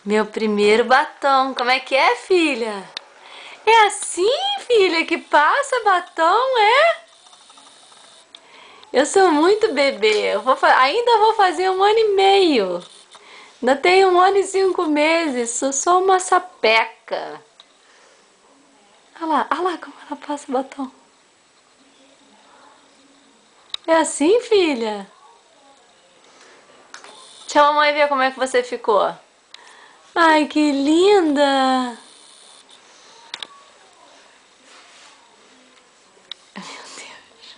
Meu primeiro batom. Como é que é, filha? É assim, filha, que passa batom, é? Eu sou muito bebê. Ainda vou fazer 1 ano e meio. Ainda tenho 1 ano e 5 meses. Sou só uma sapeca. Olha lá como ela passa batom. É assim, filha? Deixa a mamãe ver como é que você ficou. Ai, que linda! Meu Deus.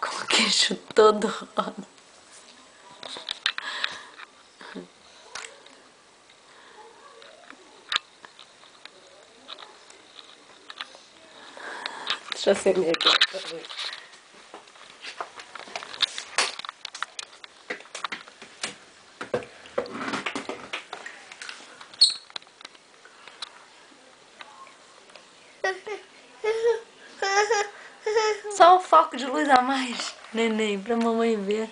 Com o queixo todo rosa. Deixa eu acender aqui. Só um foco de luz a mais, neném, pra mamãe ver.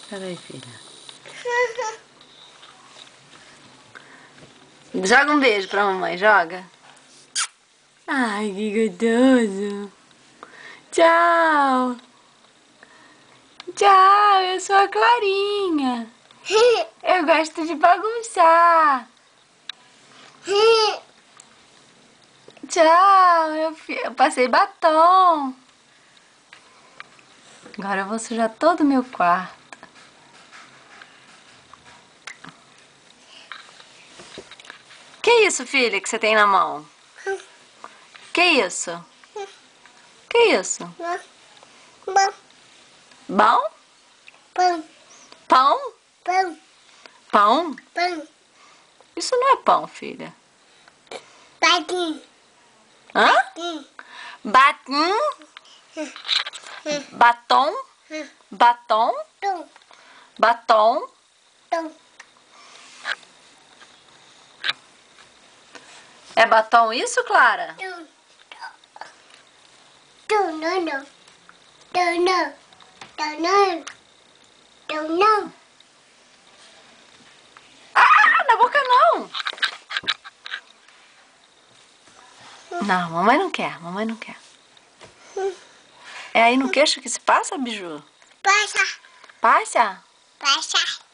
Peraí, filha. Joga um beijo pra mamãe, joga. Ai, que gostoso. Tchau. Tchau, eu sou a Clarinha. Eu gosto de bagunçar. Tchau, eu passei batom. Agora eu vou sujar todo o meu quarto. Que isso, filha, que você tem na mão? Que isso? Que isso? Bom. Bom? Pão. Pão? Pão. Pão? Pão. Isso não é pão, filha. Batim. Hã? Batim. Batim? Batom? Batom? Tum. Batom? Tum. É batom isso, Clara? Tum. Tum, não, não. Tum, não. Tum, não. Tum, não. Ah, na boca não! Não, mamãe não quer, mamãe não quer. É aí no queixo que se passa, Biju? Passa. Passa? Passa.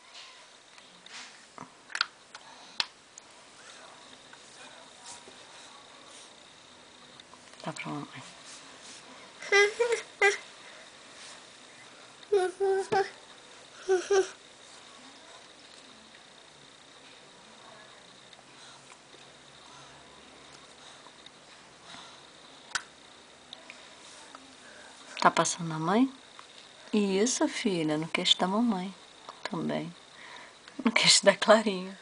Dá pra mamãe. Tá passando na mãe? Isso, filha, no queixo da mamãe também. No queixo da Clarinha.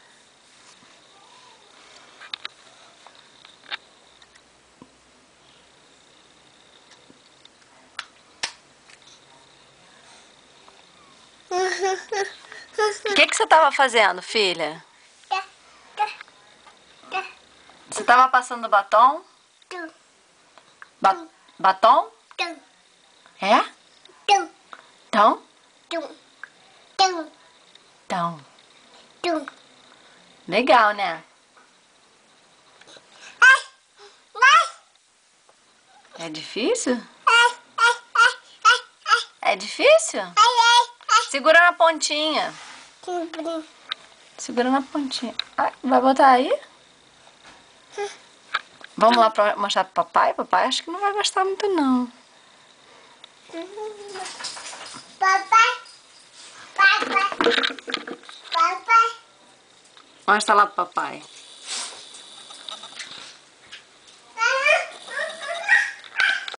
O que você tava fazendo, filha? Você tava passando batom? Tum. Batom? Tum. É? Tum. Então? Tum. Tum. Então. Tum. Legal, né? É difícil? É difícil? Segura na pontinha. Segura na pontinha. Ai, vai botar aí? Vamos lá pra mostrar pro papai? Papai acho que não vai gostar muito, não. Papai. Papai. Papai. Mostra lá pro papai.